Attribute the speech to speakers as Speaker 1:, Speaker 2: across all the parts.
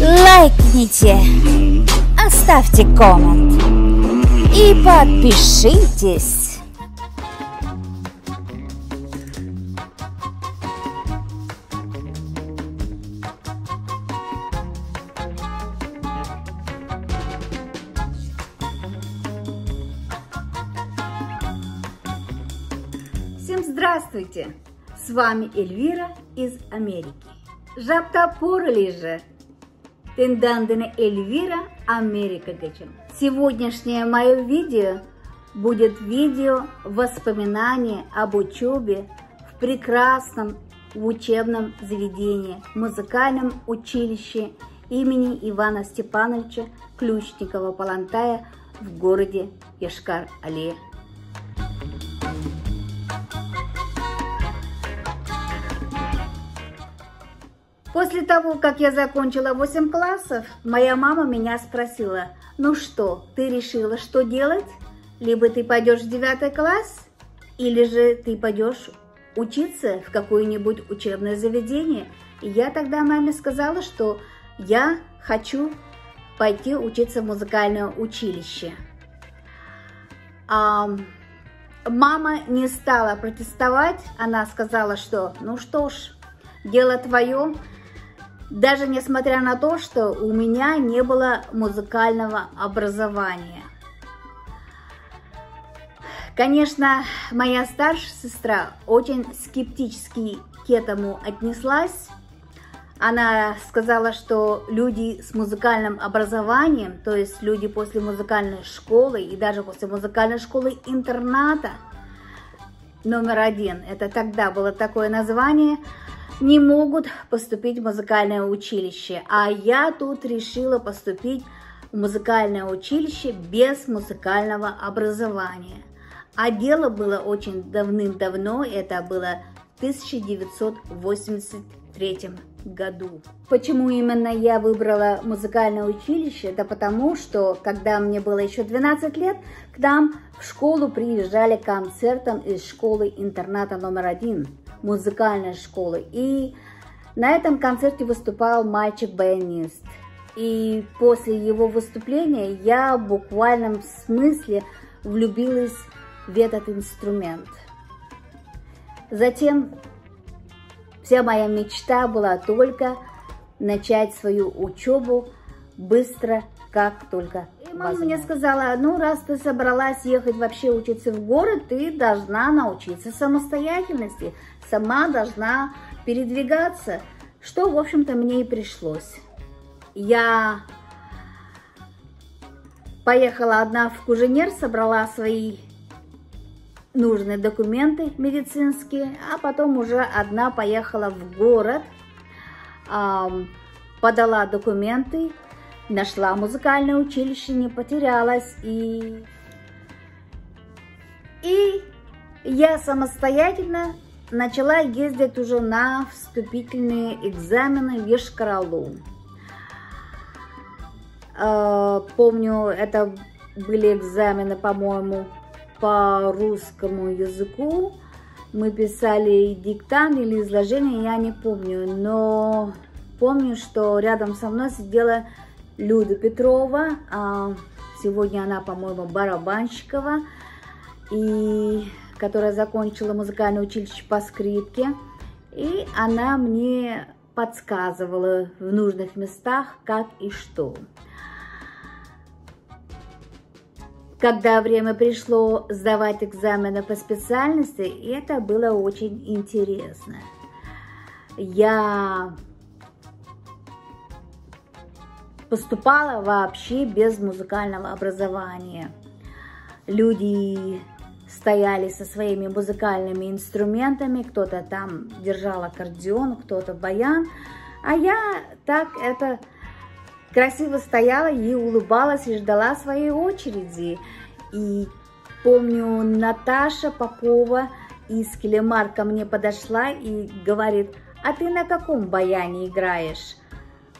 Speaker 1: лайкните, оставьте коммент и подпишитесь.
Speaker 2: Всем здравствуйте! С вами Эльвира из Америки. Жапта порылиже. Тендандene Эльвира Америка geçin. Сегодняшнее мое видео будет видео воспоминания об учебе в прекрасном учебном заведении, музыкальном училище имени Ивана Степановича Ключникова-Палантая в городе Йошкар-Оле. После того, как я закончила 8 классов, моя мама меня спросила: ну что, ты решила, что делать? Либо ты пойдешь в 9 класс, или же ты пойдешь учиться в какое-нибудь учебное заведение. И я тогда маме сказала, что я хочу пойти учиться в музыкальное училище. Мама не стала протестовать, она сказала, что ну что ж, дело твое. Даже несмотря на то, что у меня не было музыкального образования. Конечно, моя старшая сестра очень скептически к этому отнеслась. Она сказала, что люди с музыкальным образованием, то есть люди после музыкальной школы и даже после музыкальной школы-интерната номер 1, это тогда было такое название, не могут поступить в музыкальное училище. А я тут решила поступить в музыкальное училище без музыкального образования. А дело было очень давным-давно, это было в 1983 году. Почему именно я выбрала музыкальное училище? Это потому, что когда мне было еще 12 лет, к нам в школу приезжали концертом из школы-интерната номер 1. Музыкальной школы. И на этом концерте выступал мальчик-баянист. И после его выступления я в буквальном смысле влюбилась в этот инструмент. Затем вся моя мечта была только начать свою учебу быстро, как только мама мне сказала: ну, раз ты собралась ехать вообще учиться в город, ты должна научиться самостоятельности, сама должна передвигаться, что, в общем-то, мне и пришлось. Я поехала одна в Куженер, собрала свои нужные документы медицинские, а потом уже одна поехала в город, подала документы, нашла музыкальное училище, не потерялась, и я самостоятельно начала ездить уже на вступительные экзамены в Йошкар-Олу. Помню, это были экзамены, по-моему, по русскому языку. Мы писали диктант или изложение, я не помню, но помню, что рядом со мной сидела Люда Петрова, сегодня она, по-моему, барабанщикова, и которая закончила музыкальное училище по скрипке, и она мне подсказывала в нужных местах, как и что. Когда время пришло сдавать экзамены по специальности, это было очень интересно. Я поступала вообще без музыкального образования. Люди стояли со своими музыкальными инструментами, кто-то там держал аккордеон, кто-то баян, а я так это красиво стояла и улыбалась и ждала своей очереди. И помню, Наташа Попова из Келемар ко мне подошла и говорит: а ты на каком баяне играешь?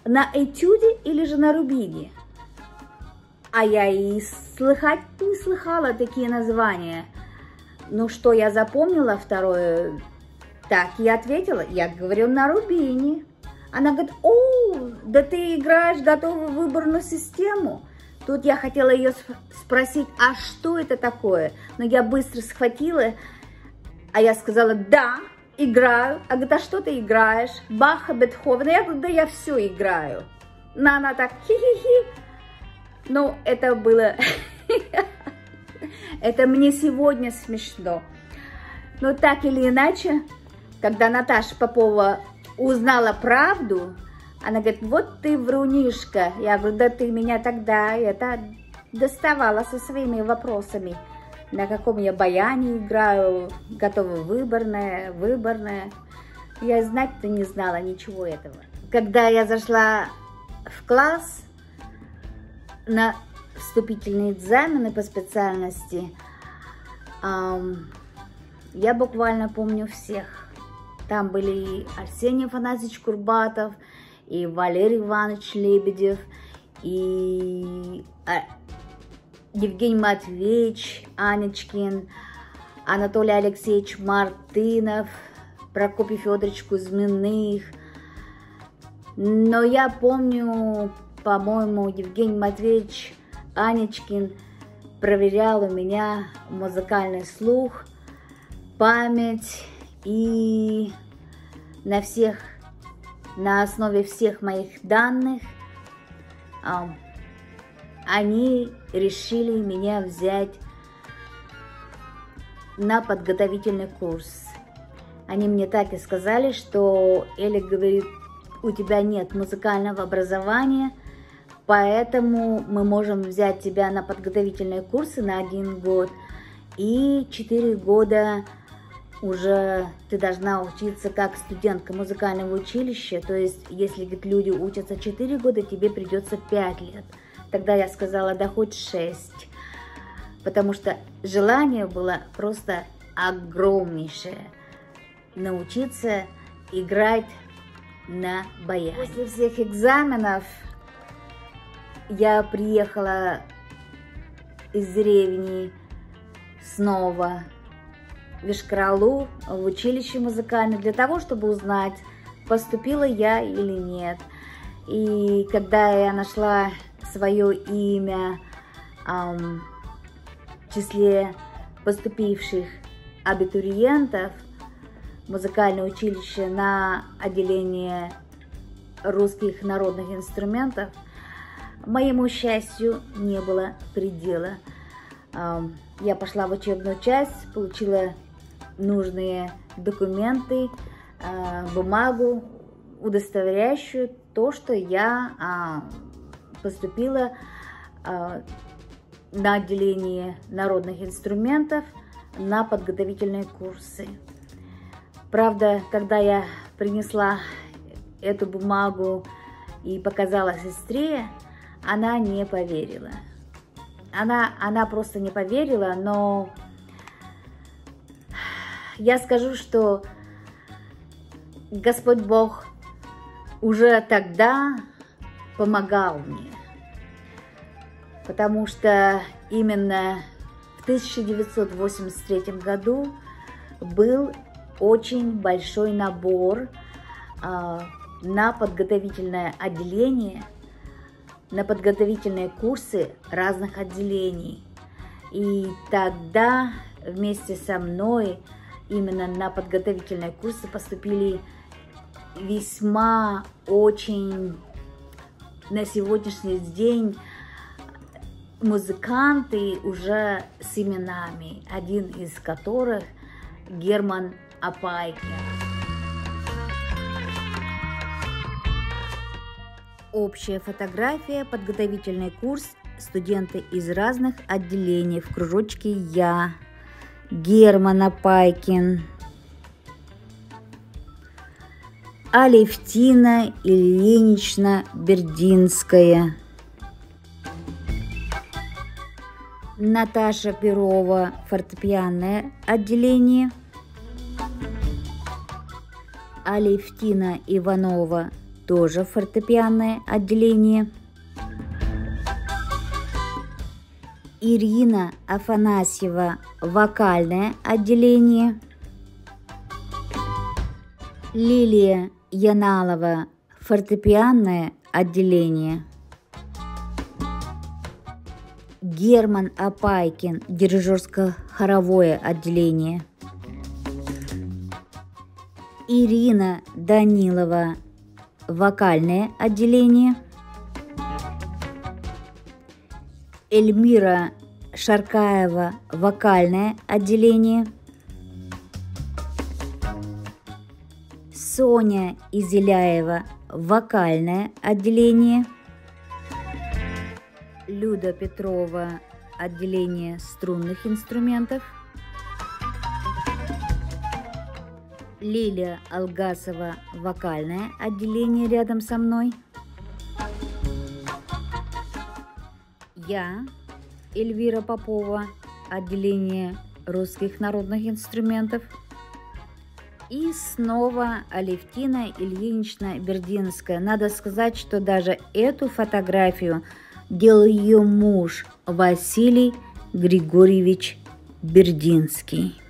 Speaker 2: На этюде или же на рубине? А я и слыхать не слыхала такие названия. Ну что, я запомнила второе? Так, я ответила, я говорю, на рубине. Она говорит: о, да ты играешь готовую выборную систему. Тут я хотела ее спросить, а что это такое? Но я быстро схватила, а я сказала: да, играю. Она говорит: а что ты играешь? Баха, Бетховена. Я говорю: да я все играю. Но она так хи-хи-хи. Ну, это было... Это мне сегодня смешно. Но так или иначе, когда Наташа Попова узнала правду, она говорит: вот ты врунишка. Я говорю: да ты меня тогда доставала со своими вопросами. На каком я баяне играю, готова выборная. Я знать-то не знала ничего этого. Когда я зашла в класс на вступительные экзамены по специальности, я буквально помню всех. Там были и Арсений Афанасьевич Курбатов, и Валерий Иванович Лебедев, и Евгений Матвеевич Анечкин, Анатолий Алексеевич Мартынов, Прокопий Федорович Кузьминых. Но я помню, по-моему, Евгений Матвеевич Анечкин проверял у меня музыкальный слух, память, и на основе всех моих данных они решили меня взять на подготовительный курс. Они мне так и сказали, что Эля, говорит, у тебя нет музыкального образования, поэтому мы можем взять тебя на подготовительные курсы на 1 год, и 4 года уже ты должна учиться как студентка музыкального училища. То есть, если, говорит, люди учатся 4 года, тебе придется 5 лет. Тогда я сказала: да хоть 6, потому что желание было просто огромнейшее научиться играть на баяне. После всех экзаменов я приехала из деревни снова в Ишкар-Олу, в училище музыкальное, для того, чтобы узнать, поступила я или нет. И когда я нашла свое имя в числе поступивших абитуриентов в музыкальное училище на отделение русских народных инструментов, моему счастью не было предела. Я пошла в учебную часть, получила нужные документы, бумагу, удостоверяющую то, что я поступила на отделение народных инструментов на подготовительные курсы. Правда, когда я принесла эту бумагу и показала сестре, она не поверила. Она просто не поверила, но я скажу, что Господь Бог уже тогда помогал мне, потому что именно в 1983 году был очень большой набор на подготовительное отделение, на подготовительные курсы разных отделений. И тогда вместе со мной именно на подготовительные курсы поступили весьма очень на сегодняшний день музыканты уже с именами, один из которых Герман Апайкин. Общая фотография, подготовительный курс, студенты из разных отделений. В кружочке я, Герман Апайкин, Алевтина Ильинична Бердинская, Наташа Перова, фортепианное отделение, Алевтина Иванова, тоже фортепианное отделение, Ирина Афанасьева, вокальное отделение, Лилия Яналова, Фортепианное отделение. Герман Апайкин, дирижерско-хоровое отделение. Ирина Данилова, вокальное отделение. Эльмира Шаркаева, вокальное отделение. Соня Изеляева, вокальное отделение. Люда Петрова, отделение струнных инструментов. Лилия Алгасова, вокальное отделение рядом со мной. Я, Эльвира Попова, отделение русских народных инструментов. И снова Алевтина Ильинична Бердинская. Надо сказать, что даже эту фотографию делал ее муж Василий Григорьевич Бердинский.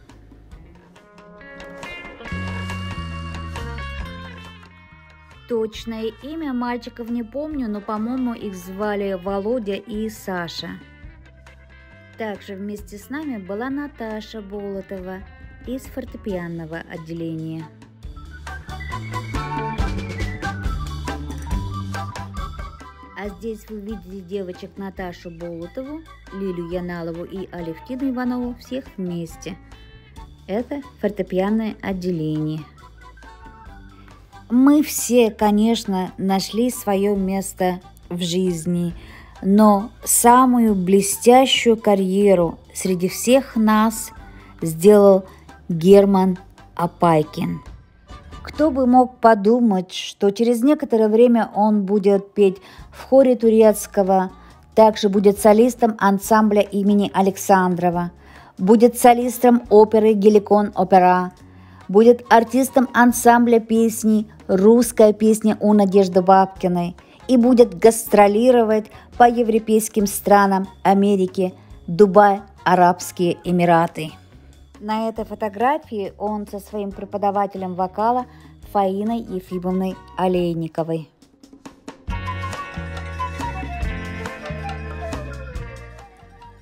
Speaker 2: Точное имя мальчиков не помню, но, по-моему, их звали Володя и Саша. Также вместе с нами была Наташа Болотова из фортепианного отделения. А здесь вы видите девочек Наташу Болотову, Лилю Яналову и Алевтину Иванову всех вместе. Это фортепианное отделение. Мы все, конечно, нашли свое место в жизни, но самую блестящую карьеру среди всех нас сделал Герман Апайкин. Кто бы мог подумать, что через некоторое время он будет петь в хоре турецкого, также будет солистом ансамбля имени Александрова, будет солистом оперы «Геликон Опера», будет артистом ансамбля песни «Русская песня» у Надежды Бабкиной и будет гастролировать по европейским странам Америки, Дубай, Арабские Эмираты. На этой фотографии он со своим преподавателем вокала Фаиной Ефимовной Олейниковой.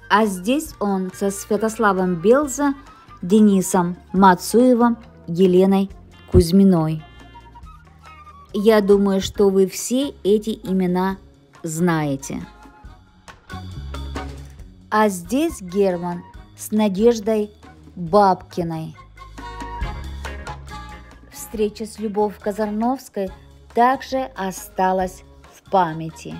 Speaker 2: А здесь он со Святославом Белза, Денисом Мацуевым, Еленой Кузьминой. Я думаю, что вы все эти имена знаете. А здесь Герман с Надеждой Бабкиной. Встреча с Любовью Казарновской также осталась в памяти.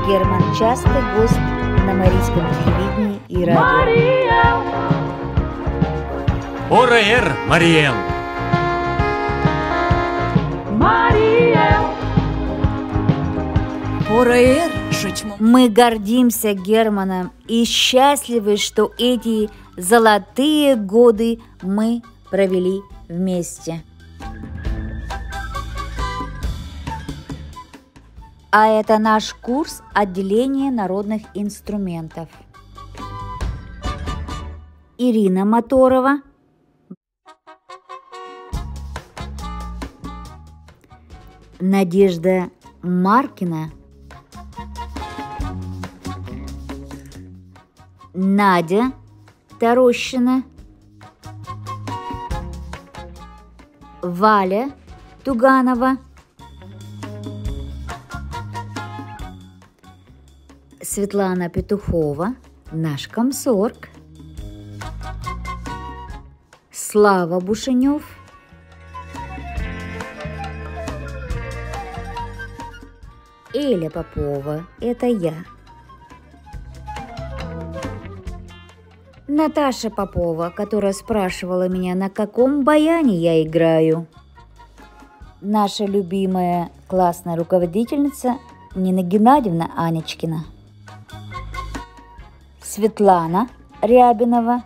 Speaker 2: Герман частый гость на марийском телевидении и радио.
Speaker 3: Ораэр, Мариэл!
Speaker 1: Ораэр!
Speaker 2: Мы гордимся Германом и счастливы, что эти золотые годы мы провели вместе. А это наш курс отделения народных инструментов. Ирина Моторова, Надежда Маркина, Надя Тарощина, Валя Туганова, Светлана Петухова, наш комсорг, Слава Бушенев, Эля Попова, это я, Наташа Попова, которая спрашивала меня, на каком баяне я играю, наша любимая классная руководительница Нина Геннадьевна Анечкина, Светлана Рябинова,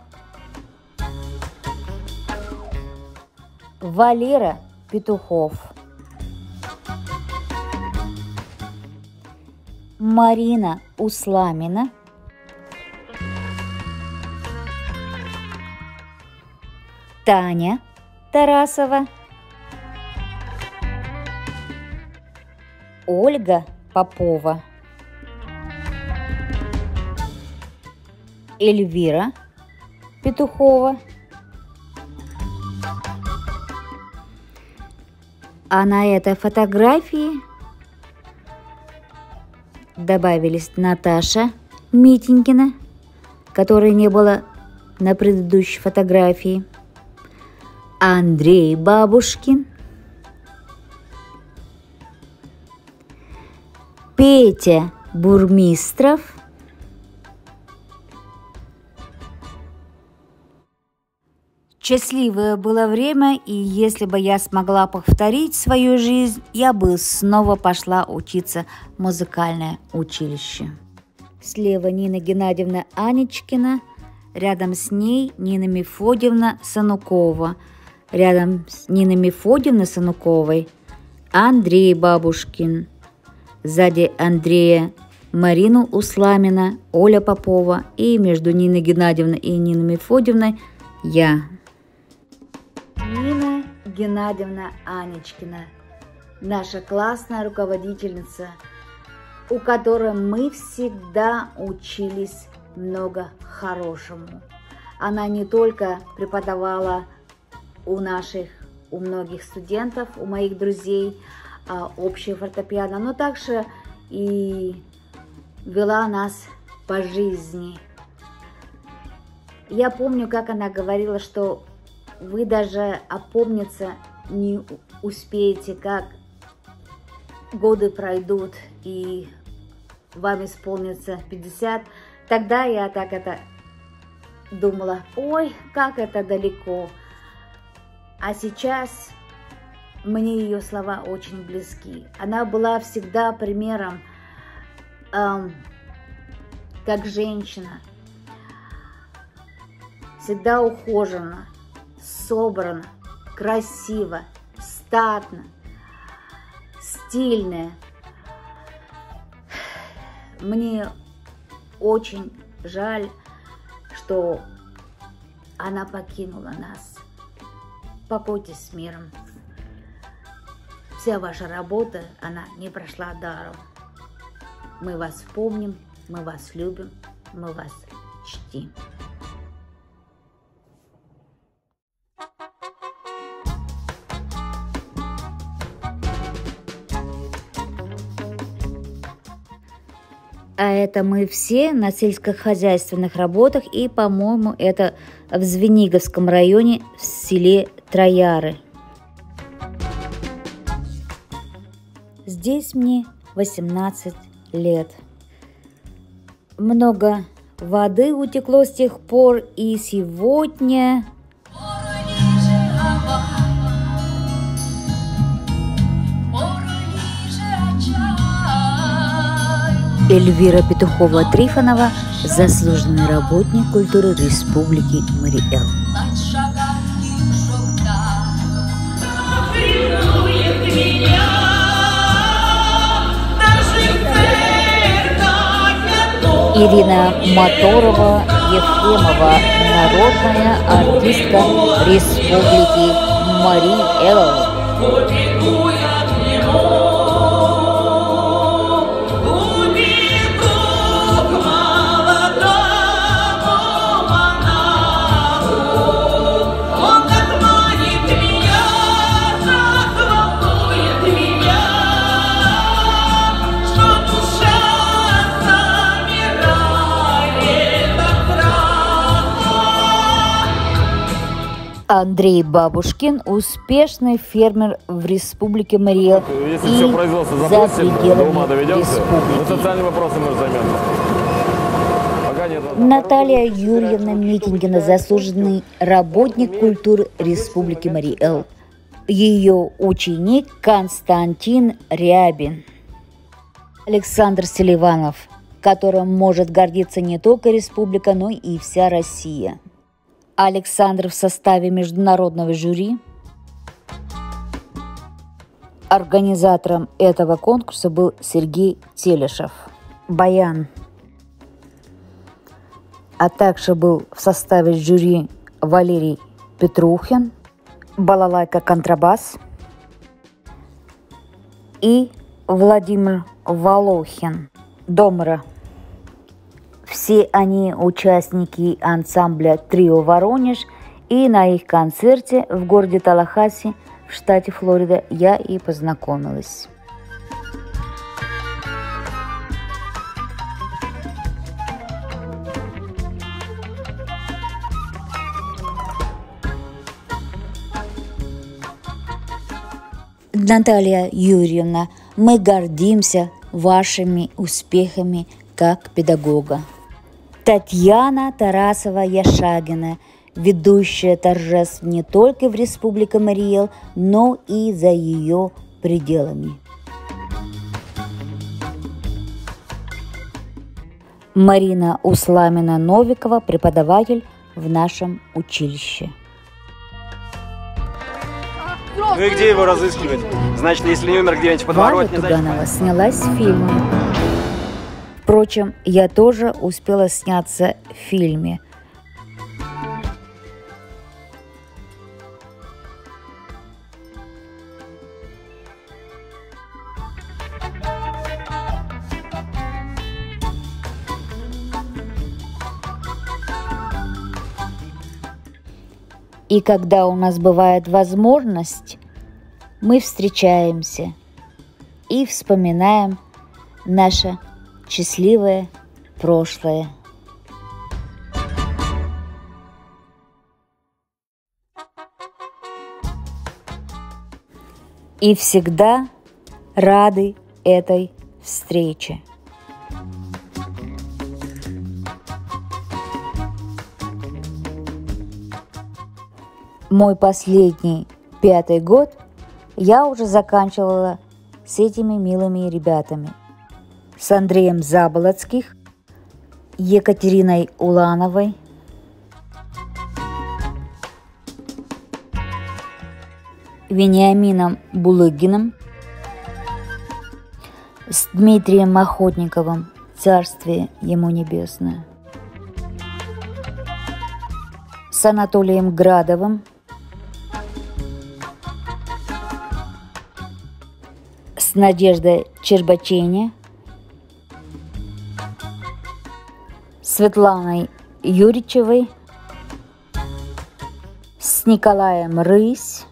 Speaker 2: Валера Петухов, Марина Усламина, Таня Тарасова, Ольга Попова, Эльвира Петухова. А на этой фотографии добавились Наташа Митенькина, которой не было на предыдущей фотографии, Андрей Бабушкин, Петя Бурмистров, счастливое было время, и если бы я смогла повторить свою жизнь, я бы снова пошла учиться в музыкальное училище. Слева Нина Геннадьевна Анечкина, рядом с ней Нина Мефодьевна Санукова, рядом с Ниной Мефодьевной Сануковой Андрей Бабушкин, сзади Андрея Марину Усламина, Оля Попова, и между Ниной Геннадьевной и Ниной Мефодьевной я. Нина Геннадьевна Анечкина, наша классная руководительница, у которой мы всегда учились много хорошему. Она не только преподавала у многих студентов, у моих друзей общее фортепиано, но также и вела нас по жизни. Я помню, как она говорила, что вы даже опомниться не успеете, как годы пройдут и вам исполнится 50. Тогда я так это думала, ой, как это далеко. А сейчас мне ее слова очень близки. Она была всегда примером, как женщина, всегда ухожена, собрана, красиво, статно, стильная. Мне очень жаль, что она покинула нас. Покойтесь с миром. Вся ваша работа, она не прошла даром. Мы вас помним, мы вас любим, мы вас чтим. А это мы все на сельскохозяйственных работах, и, по-моему, это в Звениговском районе в селе Трояры. Здесь мне 18 лет. Много воды утекло с тех пор, и сегодня Эльвира Петухова-Трифонова, заслуженный работник культуры Республики Марий-Эл. Ирина Моторова-Ефремова, народная артистка Республики Марий-Эл. Андрей Бабушкин, успешный фермер в Республике Марий-Эл и
Speaker 3: все производство
Speaker 2: за пределами республики.
Speaker 3: Социальными вопросами мы займемся.
Speaker 2: Наталья Юрьевна Митенькина, заслуженный работник культуры Республики Марий-Эл. Ее ученик Константин Рябин. Александр Селиванов, которым может гордиться не только республика, но и вся Россия. Александр в составе международного жюри. Организатором этого конкурса был Сергей Телешев. Баян. А также был в составе жюри Валерий Петрухин, балалайка, контрабас и Владимир Волохин, домра. Все они участники ансамбля «Трио Воронеж», и на их концерте в городе Таллахасси в штате Флорида я и познакомилась. Наталья Юрьевна, мы гордимся вашими успехами как педагога. Татьяна Тарасова-Яшагина, ведущая торжеств не только в Республике Марий Эл, но и за ее пределами. Марина Усламина-Новикова, преподаватель в нашем училище.
Speaker 4: Ну и где его разыскивать? Значит, если не умер где-нибудь в подворотне,
Speaker 2: Валя Туганова снялась в фильме. Впрочем, я тоже успела сняться в фильме. И когда у нас бывает возможность, мы встречаемся и вспоминаем наше счастливое прошлое. И всегда рады этой встрече. Мой последний 5-й год я уже заканчивала с этими милыми ребятами. С Андреем Заболоцких, Екатериной Улановой, Вениамином Булыгиным, с Дмитрием Охотниковым, царствие ему небесное, с Анатолием Градовым, с Надеждой Чербачене, Светланой Юричевой, с Николаем Рысь,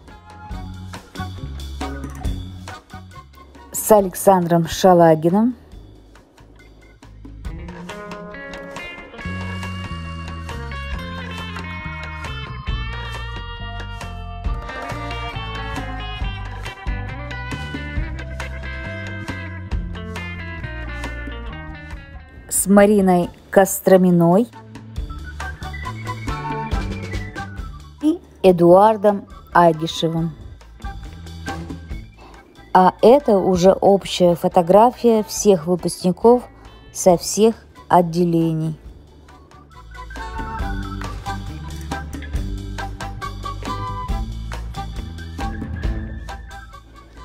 Speaker 2: с Александром Шалагиным, с Мариной Костроминой и Эдуардом Агишевым. А это уже общая фотография всех выпускников со всех отделений.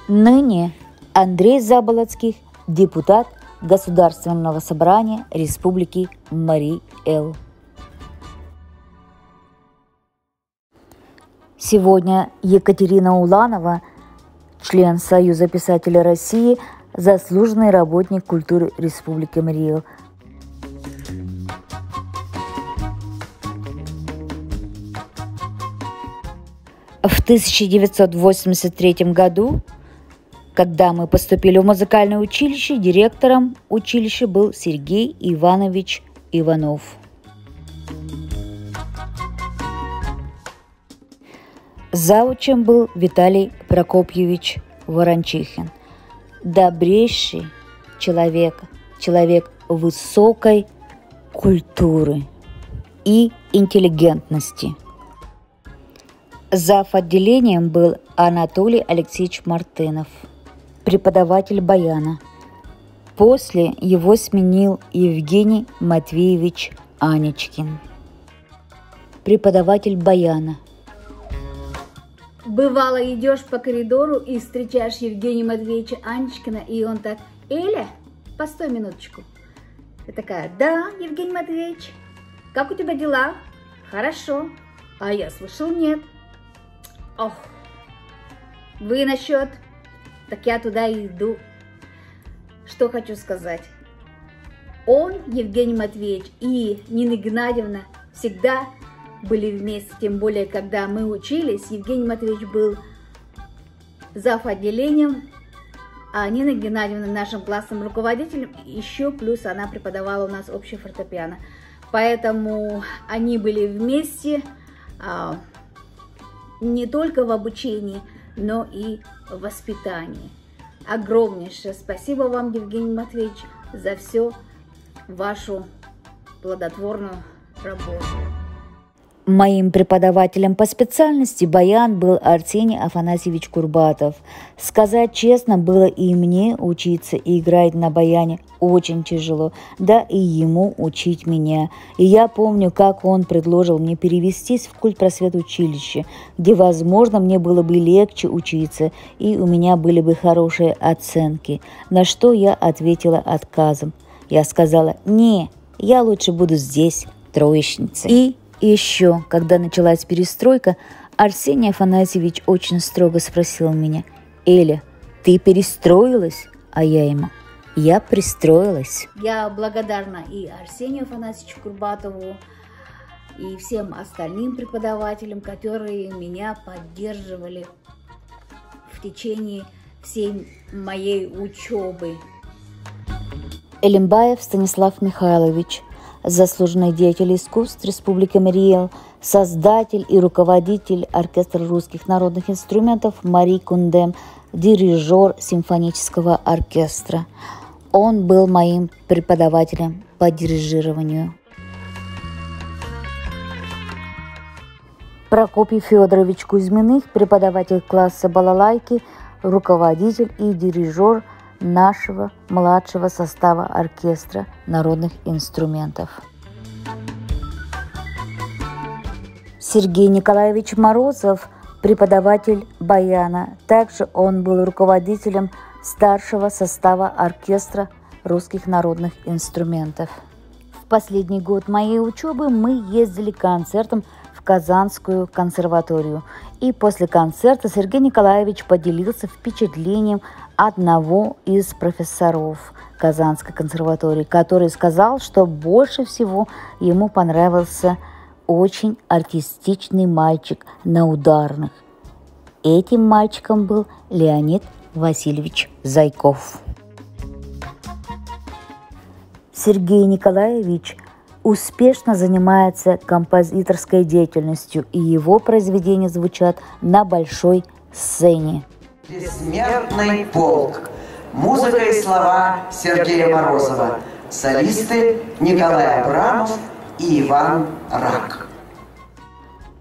Speaker 2: Ныне Андрей Заболоцких, депутат Государственного собрания Республики Марий Эл. Сегодня Екатерина Уланова, член Союза писателей России, заслуженный работник культуры Республики Марий Эл. В 1983 году, когда мы поступили в музыкальное училище, директором училища был Сергей Иванович Иванов. Завучем был Виталий Прокопьевич Ворончихин. Добрейший человек, человек высокой культуры и интеллигентности. Зав. Отделением был Анатолий Алексеевич Мартынов, преподаватель баяна. После его сменил Евгений Матвеевич Анечкин, преподаватель баяна. Бывало, идешь по коридору и встречаешь Евгения Матвеевича Анечкина, и он так: Эля, постой минуточку. Ты такая: да, Евгений Матвеевич, как у тебя дела? Хорошо. А я слышал, нет. Ох, вы насчет? Так я туда и иду. Что хочу сказать. Он, Евгений Матвеевич, и Нина Геннадьевна всегда были вместе, тем более, когда мы учились. Евгений Матвеевич был зав. Отделением, а Нина Геннадьевна нашим классным руководителем, еще плюс она преподавала у нас общее фортепиано. Поэтому они были вместе не только в обучении, но и в воспитании. Огромнейшее спасибо вам, Евгений Матвеевич, за всю вашу плодотворную работу.
Speaker 1: Моим преподавателем по специальности баян был Арсений Афанасьевич Курбатов. Сказать честно, было и мне учиться и играть на баяне очень тяжело, да и ему учить меня. И я помню, как он предложил мне перевестись в культпросветучилище, где, возможно, мне было бы легче учиться, и у меня были бы хорошие оценки, на что я ответила отказом. Я сказала: не, я лучше буду здесь, троечницей. И еще, когда началась перестройка, Арсений Афанасьевич очень строго спросил меня: Эля, ты перестроилась? А я ему: я пристроилась.
Speaker 2: Я благодарна и Арсению Афанасьевичу Курбатову, и всем остальным преподавателям, которые меня поддерживали в течение всей моей учебы.
Speaker 1: Элимбаев Станислав Михайлович, заслуженный деятель искусств Республики Мариэл, создатель и руководитель оркестра русских народных инструментов Мари Кундем, дирижер симфонического оркестра. Он был моим преподавателем по дирижированию. Прокопий Федорович Кузьминых, преподаватель класса балалайки, руководитель и дирижер нашего младшего состава оркестра народных инструментов. Сергей Николаевич Морозов, преподаватель баяна. Также он был руководителем старшего состава оркестра русских народных инструментов. В последний год моей учебы мы ездили концертом в Казанскую консерваторию. И после концерта Сергей Николаевич поделился впечатлением одного из профессоров Казанской консерватории, который сказал, что больше всего ему понравился очень артистичный мальчик на ударных. Этим мальчиком был Леонид Васильевич Зайков. Сергей Николаевич успешно занимается композиторской деятельностью, и его произведения звучат на большой сцене.
Speaker 5: Бессмертный полк. Музыка и слова Сергея Морозова. Солисты Николай Абрамов и Иван Рак.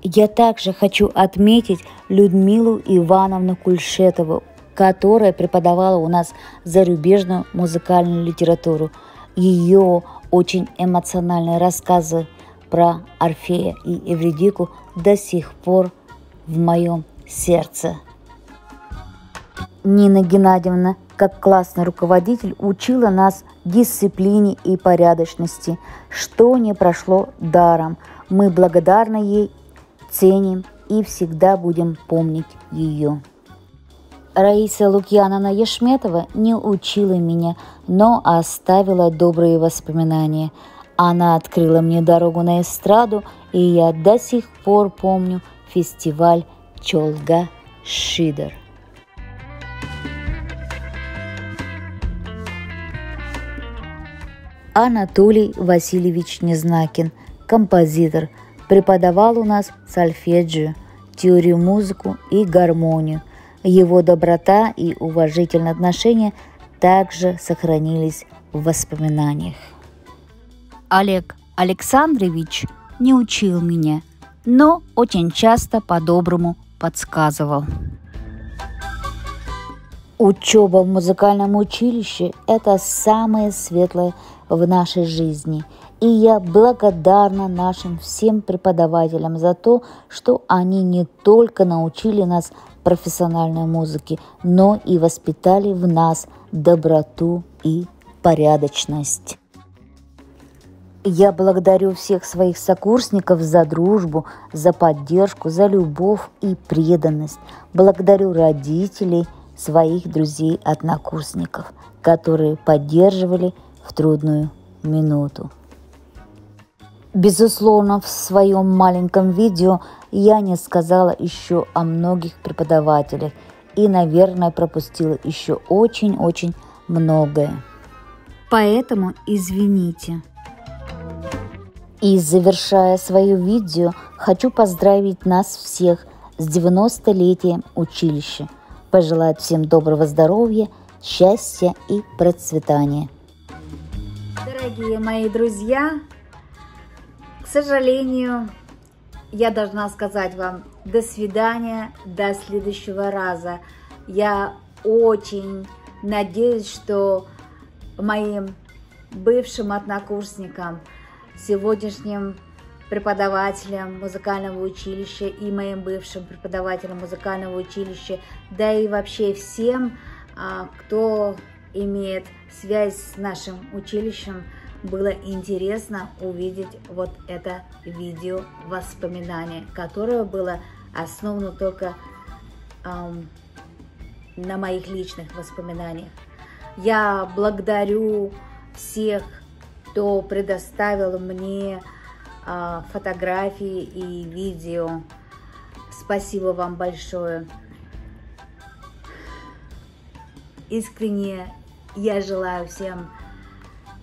Speaker 1: Я также хочу отметить Людмилу Ивановну Кульшетову, которая преподавала у нас зарубежную музыкальную литературу. Ее очень эмоциональные рассказы про Орфея и Эвридику до сих пор в моем сердце. Нина Геннадьевна, как классный руководитель, учила нас дисциплине и порядочности, что не прошло даром. Мы благодарны ей, ценим и всегда будем помнить ее. Раиса Лукьяновна Ешметова не учила меня, но оставила добрые воспоминания. Она открыла мне дорогу на эстраду, и я до сих пор помню фестиваль Чолга-Шидер. Анатолий Васильевич Незнакин, композитор, преподавал у нас сольфеджио, теорию музыку и гармонию. Его доброта и уважительное отношение также сохранились в воспоминаниях. Олег Александрович не учил меня, но очень часто по-доброму подсказывал. Учеба в музыкальном училище – это самое светлое в нашей жизни. И я благодарна нашим всем преподавателям за то, что они не только научили нас профессиональной музыке, но и воспитали в нас доброту и порядочность. Я благодарю всех своих сокурсников за дружбу, за поддержку, за любовь и преданность. Благодарю родителей, своих друзей-однокурсников, которые поддерживали в трудную минуту. Безусловно, в своем маленьком видео я не сказала еще о многих преподавателях и, наверное, пропустила еще очень-очень многое. Поэтому извините. И завершая свое видео, хочу поздравить нас всех с 90-летием училища, пожелать всем доброго здоровья, счастья и процветания.
Speaker 2: Дорогие мои друзья, к сожалению, я должна сказать вам до свидания, до следующего раза. Я очень надеюсь, что моим бывшим однокурсникам, сегодняшним преподавателям музыкального училища и моим бывшим преподавателям музыкального училища, да и вообще всем, кто имеет связь с нашим училищем, было интересно увидеть вот это видео воспоминания, которое было основано только на моих личных воспоминаниях. Я благодарю всех, кто предоставил мне фотографии и видео. Спасибо вам большое. Искренне я желаю всем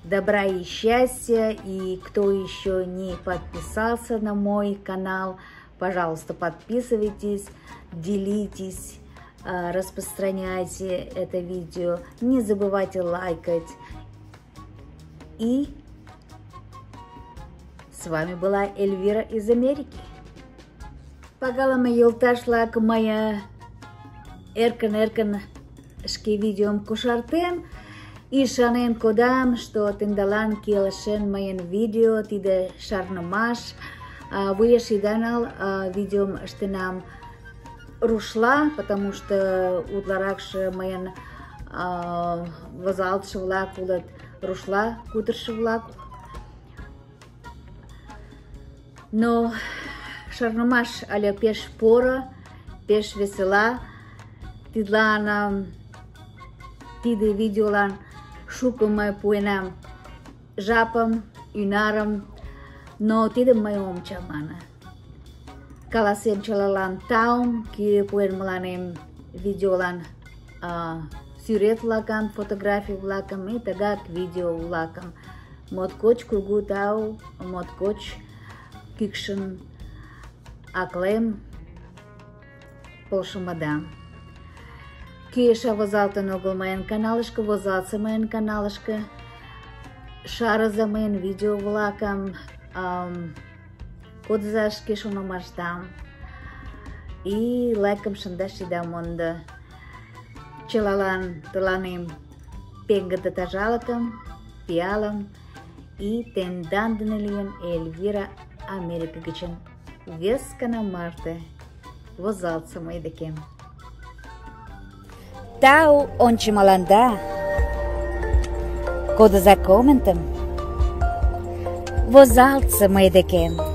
Speaker 2: добра и счастья. И кто еще не подписался на мой канал, пожалуйста, подписывайтесь, делитесь, распространяйте это видео. Не забывайте лайкать. И с вами была Эльвира из Америки. Пагалама юлташлак моя эркан шки видеом кушартем. И шанен кодам, что тендалан килашен моен видео, тиде шарнамаш, выешиданал видеом штенам рушла, потому что удларакше моен возалтшевлак улад рушла кутершевлак. Но шарнамаш аля пеш пора, пеш весела, тидлана, тиде видеолан шукам пуенам жапам, юнарам, но тиде моем чамана. Каласем чалалан таум, ки пуен маланем видеолан сюрет влакам, фотографии влакам и тагак видео влакам. Моткоч кругу тау, моткоч кикшен аклем полшамадам. Киша возалта ногл моен каналышка, возалца моен каналышка, шара за моен видео влакам, кодзаш кишуно маштам и лайкам шандаши дамонда. Челалан таланим пенгата тажалакам, пиалам и тенданднелиен Эльвира Америка гичен вескана марте возалца моедекем.
Speaker 1: Тау ончи маланда, кода за коментам, возалца моедекем.